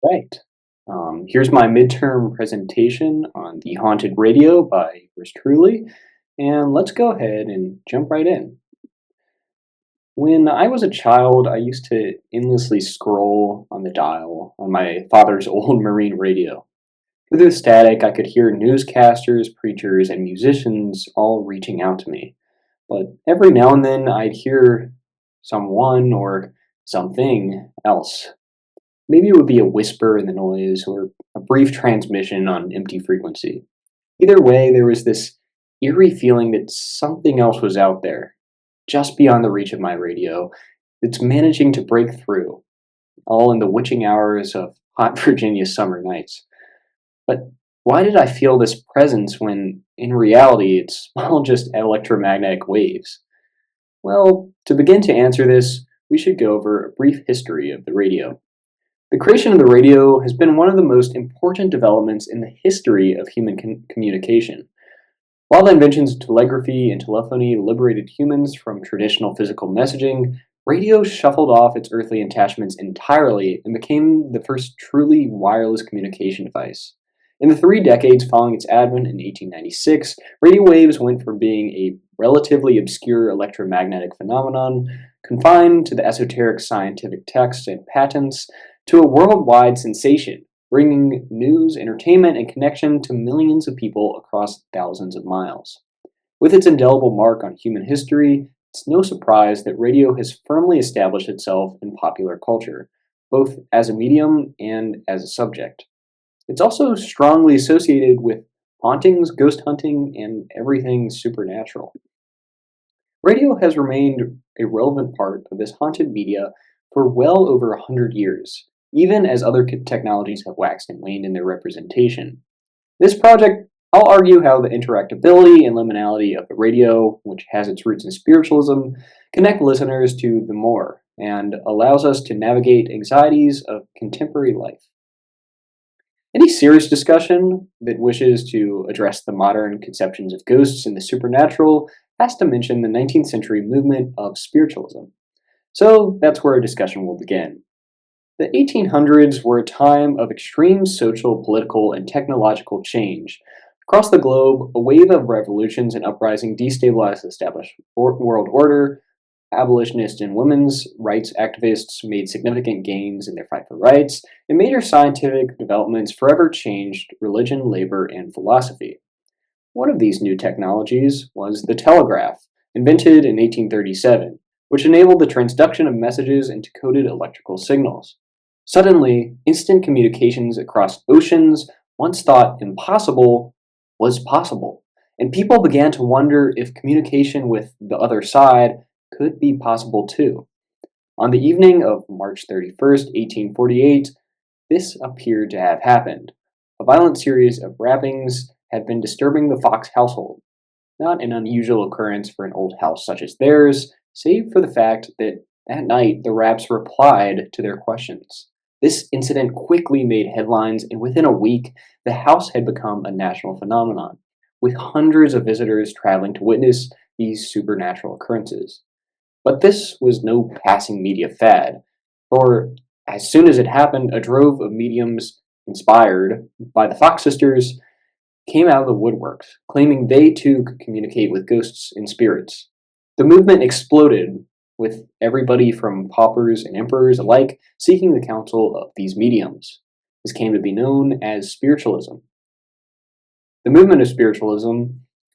Right. Here's my midterm presentation on the haunted radio by yours truly, and let's go ahead and jump right in. When I was a child, I used to endlessly scroll on the dial on my father's old marine radio. Through the static, I could hear newscasters, preachers, and musicians all reaching out to me. But every now and then, I'd hear someone or something else. Maybe it would be a whisper in the noise or a brief transmission on empty frequency. Either way, there was this eerie feeling that something else was out there, just beyond the reach of my radio, that's managing to break through, all in the witching hours of hot Virginia summer nights. But why did I feel this presence when, in reality, it's all just electromagnetic waves? Well, to begin to answer this, we should go over a brief history of the radio. The creation of the radio has been one of the most important developments in the history of human communication. While the inventions of telegraphy and telephony liberated humans from traditional physical messaging, radio shuffled off its earthly attachments entirely and became the first truly wireless communication device. In the 3 decades following its advent in 1896, radio waves went from being a relatively obscure electromagnetic phenomenon, confined to the esoteric scientific texts and patents, to a worldwide sensation, bringing news, entertainment, and connection to millions of people across thousands of miles. With its indelible mark on human history, it's no surprise that radio has firmly established itself in popular culture, both as a medium and as a subject. It's also strongly associated with hauntings, ghost hunting, and everything supernatural. Radio has remained a relevant part of this haunted media for well over 100 years, even as other technologies have waxed and waned in their representation. This project, I'll argue how the interactability and liminality of the radio, which has its roots in spiritualism, connect listeners to the more and allows us to navigate anxieties of contemporary life. Any serious discussion that wishes to address the modern conceptions of ghosts and the supernatural has to mention the 19th century movement of spiritualism. So that's where our discussion will begin. The 1800s were a time of extreme social, political, and technological change. Across the globe, a wave of revolutions and uprising destabilized the established world order. Abolitionists and women's rights activists made significant gains in their fight for rights, and major scientific developments forever changed religion, labor, and philosophy. One of these new technologies was the telegraph, invented in 1837, which enabled the transduction of messages into coded electrical signals. Suddenly, instant communications across oceans, once thought impossible, was possible, and people began to wonder if communication with the other side could be possible too. On the evening of March 31st, 1848, this appeared to have happened. A violent series of rappings had been disturbing the Fox household, not an unusual occurrence for an old house such as theirs, save for the fact that that night the raps replied to their questions. This incident quickly made headlines, and within a week, the house had become a national phenomenon, with hundreds of visitors traveling to witness these supernatural occurrences. But this was no passing media fad, for as soon as it happened, a drove of mediums inspired by the Fox sisters came out of the woodworks, claiming they too could communicate with ghosts and spirits. The movement exploded, with everybody from paupers and emperors alike seeking the counsel of these mediums. This came to be known as spiritualism. The movement of spiritualism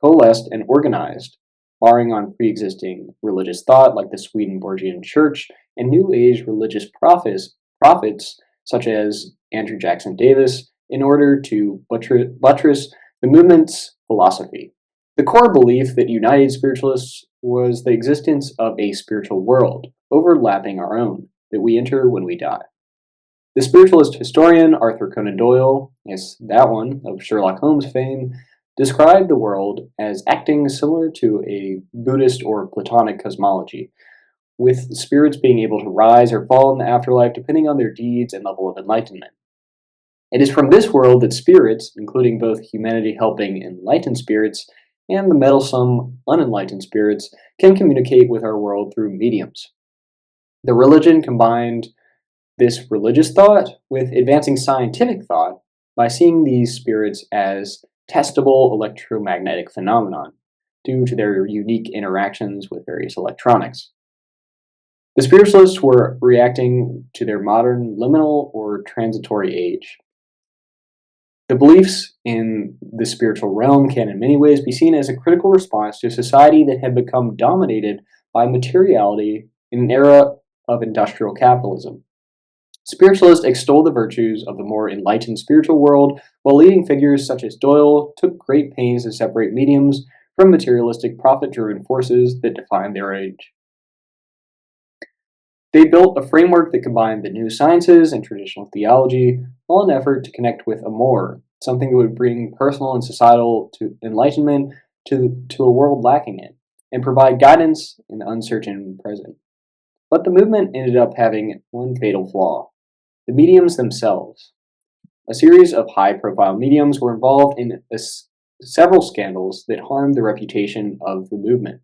coalesced and organized, borrowing on pre-existing religious thought like the Swedenborgian Church and New Age religious prophets such as Andrew Jackson Davis, in order to buttress the movement's philosophy. The core belief that united spiritualists was the existence of a spiritual world, overlapping our own, that we enter when we die. The spiritualist historian Arthur Conan Doyle, yes, that one, of Sherlock Holmes fame, described the world as acting similar to a Buddhist or Platonic cosmology, with spirits being able to rise or fall in the afterlife depending on their deeds and level of enlightenment. It is from this world that spirits, including both humanity helping enlightened spirits and the meddlesome, unenlightened spirits, can communicate with our world through mediums. The religion combined this religious thought with advancing scientific thought by seeing these spirits as testable electromagnetic phenomenon due to their unique interactions with various electronics. The spiritualists were reacting to their modern liminal or transitory age. The beliefs in the spiritual realm can in many ways be seen as a critical response to a society that had become dominated by materiality in an era of industrial capitalism. Spiritualists extol the virtues of the more enlightened spiritual world, while leading figures such as Doyle took great pains to separate mediums from materialistic profit-driven forces that defined their age. They built a framework that combined the new sciences and traditional theology, all in an effort to connect with a more, something that would bring personal and societal enlightenment to a world lacking it, and provide guidance in the uncertain present. But the movement ended up having one fatal flaw: the mediums themselves. A series of high-profile mediums were involved in several scandals that harmed the reputation of the movement.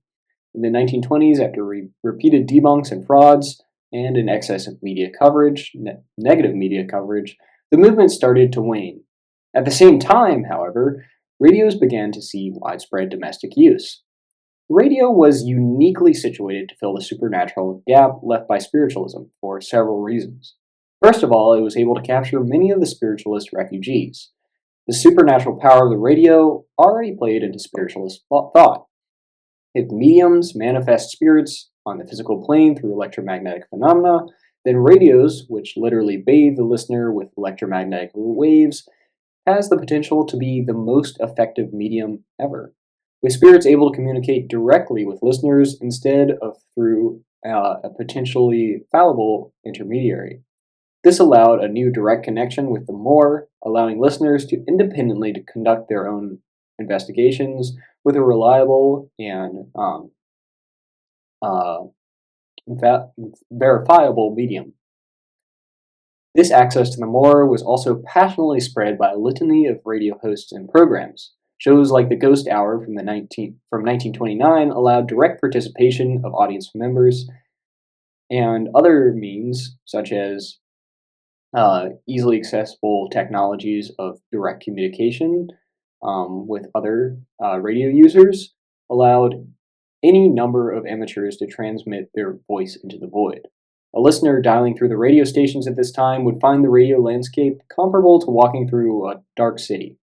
In the 1920s, after repeated debunks and frauds, and an excess of media coverage, negative media coverage, the movement started to wane. At the same time, however, radios began to see widespread domestic use. Radio was uniquely situated to fill the supernatural gap left by spiritualism for several reasons. First of all, it was able to capture many of the spiritualist refugees. The supernatural power of the radio already played into spiritualist thought. If mediums manifest spirits on the physical plane through electromagnetic phenomena, then radios, which literally bathe the listener with electromagnetic waves, has the potential to be the most effective medium ever, with spirits able to communicate directly with listeners instead of through a potentially fallible intermediary. This allowed a new direct connection with the more, allowing listeners to independently to conduct their own investigations with a reliable and uh, verifiable medium. This access to the more was also passionately spread by a litany of radio hosts and programs. Shows like the Ghost Hour from 1929 allowed direct participation of audience members, and other means, such as easily accessible technologies of direct communication with other radio users, allowed any number of amateurs to transmit their voice into the void. A listener dialing through the radio stations at this time would find the radio landscape comparable to walking through a dark city,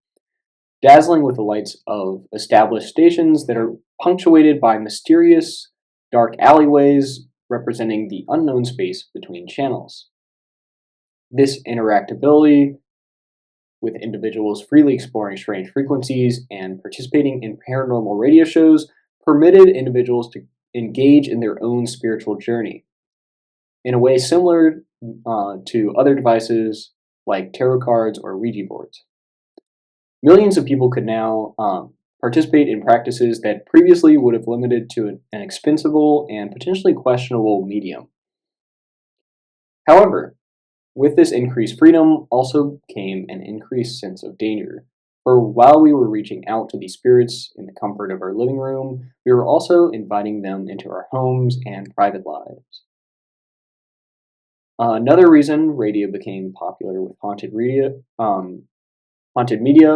dazzling with the lights of established stations that are punctuated by mysterious, dark alleyways representing the unknown space between channels. This interactability with individuals freely exploring strange frequencies and participating in paranormal radio shows permitted individuals to engage in their own spiritual journey in a way similar to other devices like tarot cards or Ouija boards. Millions of people could now participate in practices that previously would have limited to an expensive and potentially questionable medium. However, with this increased freedom also came an increased sense of danger. For while we were reaching out to these spirits in the comfort of our living room, we were also inviting them into our homes and private lives. Another reason radio became popular with haunted media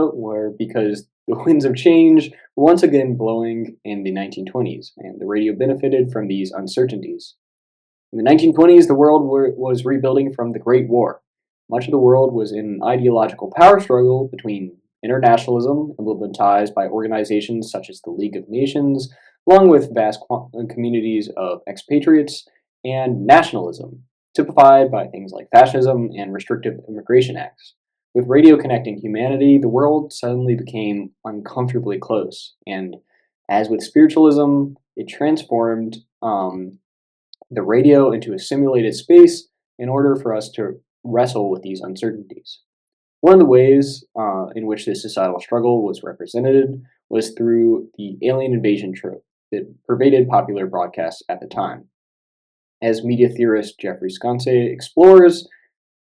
were because the winds of change were once again blowing in the 1920s, and the radio benefited from these uncertainties. In the 1920s, the world was rebuilding from the Great War. Much of the world was in an ideological power struggle between internationalism, emblematized by organizations such as the League of Nations, along with vast communities of expatriates, and nationalism, typified by things like fascism and restrictive immigration acts. With radio connecting humanity, the world suddenly became uncomfortably close, and as with spiritualism, it transformed the radio into a simulated space in order for us to wrestle with these uncertainties. One of the ways in which this societal struggle was represented was through the alien invasion trope that pervaded popular broadcasts at the time. As media theorist Jeffrey Sconce explores,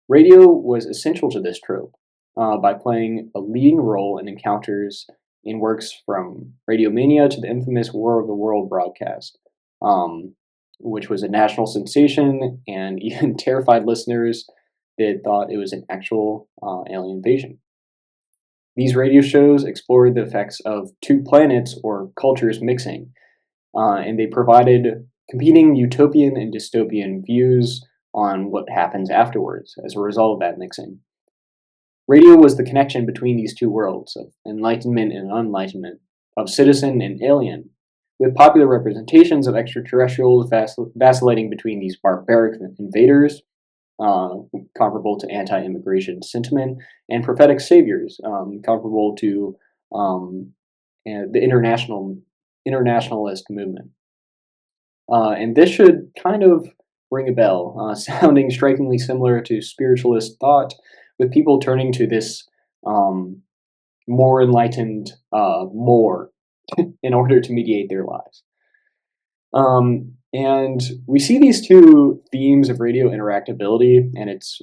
radio was essential to this trope by playing a leading role in encounters in works from Radiomania to the infamous War of the World broadcast, which was a national sensation and even terrified listeners that thought it was an actual alien invasion. These radio shows explored the effects of two planets or cultures mixing, and they provided competing utopian and dystopian views on what happens afterwards as a result of that mixing. Radio was the connection between these two worlds of enlightenment and unenlightenment, of citizen and alien, with popular representations of extraterrestrials vacillating between these barbaric invaders, uh, comparable to anti-immigration sentiment, and prophetic saviors, comparable to the internationalist movement. And this should kind of ring a bell, sounding strikingly similar to spiritualist thought, with people turning to this um, more enlightened more in order to mediate their lives. And we see these two themes of radio interactability and its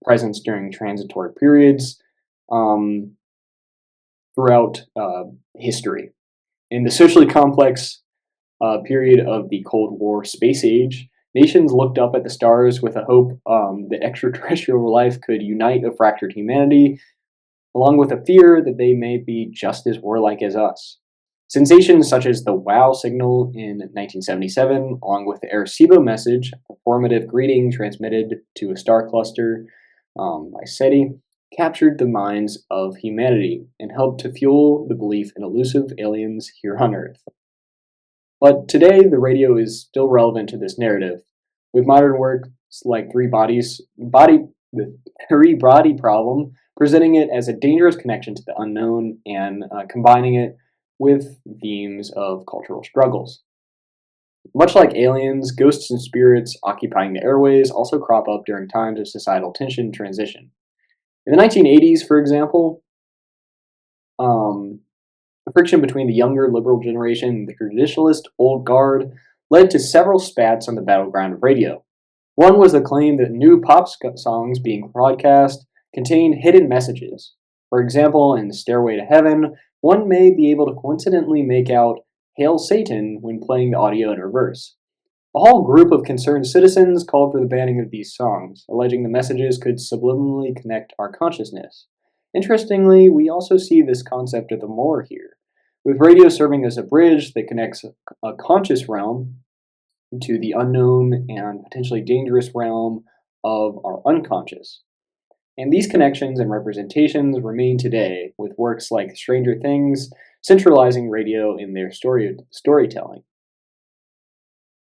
presence during transitory periods um, throughout history. In the socially complex period of the Cold War space age, nations looked up at the stars with a hope that extraterrestrial life could unite a fractured humanity, along with a fear that they may be just as warlike as us. Sensations such as the WOW signal in 1977, along with the Arecibo message, a formative greeting transmitted to a star cluster by SETI, captured the minds of humanity and helped to fuel the belief in elusive aliens here on Earth. But today, the radio is still relevant to this narrative, with modern works like the Three Body Problem, presenting it as a dangerous connection to the unknown and combining it with themes of cultural struggles. Much like aliens, ghosts and spirits occupying the airways also crop up during times of societal tension and transition. In the 1980s, for example, um, the friction between the younger liberal generation and the traditionalist old guard led to several spats on the battleground of radio. One was the claim that new songs being broadcast contained hidden messages. For example, in Stairway to Heaven, one may be able to coincidentally make out Hail Satan when playing the audio in reverse. A whole group of concerned citizens called for the banning of these songs, alleging the messages could subliminally connect our consciousness. Interestingly, we also see this concept of the more here, with radio serving as a bridge that connects a conscious realm to the unknown and potentially dangerous realm of our unconscious. And these connections and representations remain today, with works like Stranger Things centralizing radio in their storytelling.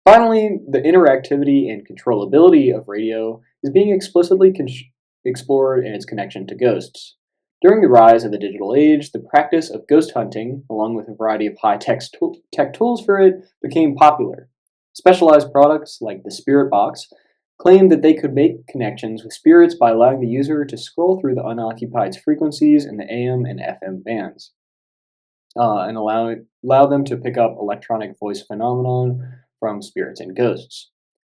Finally, the interactivity and controllability of radio is being explicitly explored in its connection to ghosts. During the rise of the digital age, the practice of ghost hunting, along with a variety of high-tech tools for it, became popular. Specialized products like the Spirit Box claimed that they could make connections with spirits by allowing the user to scroll through the unoccupied frequencies in the AM and FM bands, and allow them to pick up electronic voice phenomenon from spirits and ghosts.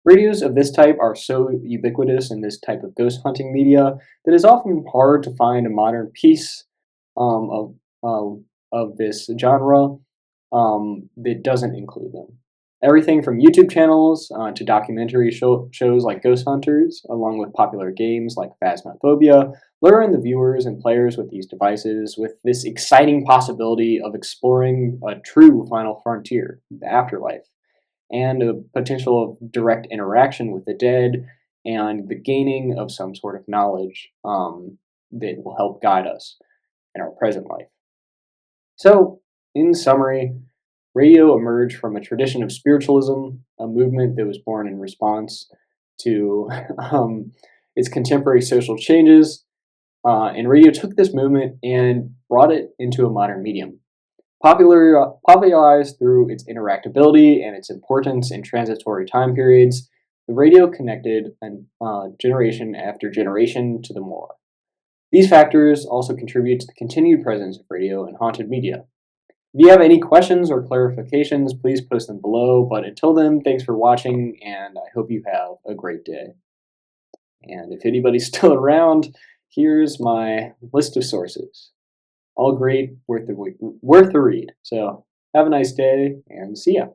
Radios of this type are so ubiquitous in this type of ghost hunting media that it is often hard to find a modern piece of this genre that doesn't include them. Everything from YouTube channels to documentary shows like Ghost Hunters, along with popular games like Phasmophobia, lure in the viewers and players with these devices with this exciting possibility of exploring a true final frontier, the afterlife, and a potential of direct interaction with the dead and the gaining of some sort of knowledge that will help guide us in our present life. So, in summary, radio emerged from a tradition of spiritualism, a movement that was born in response to its contemporary social changes, and radio took this movement and brought it into a modern medium. Popularized through its interactability and its importance in transitory time periods, the radio connected generation after generation to the more. These factors also contribute to the continued presence of radio in haunted media. If you have any questions or clarifications, please post them below. But until then, thanks for watching, and I hope you have a great day. And if anybody's still around, here's my list of sources. All great, worth the read. So have a nice day, and see ya.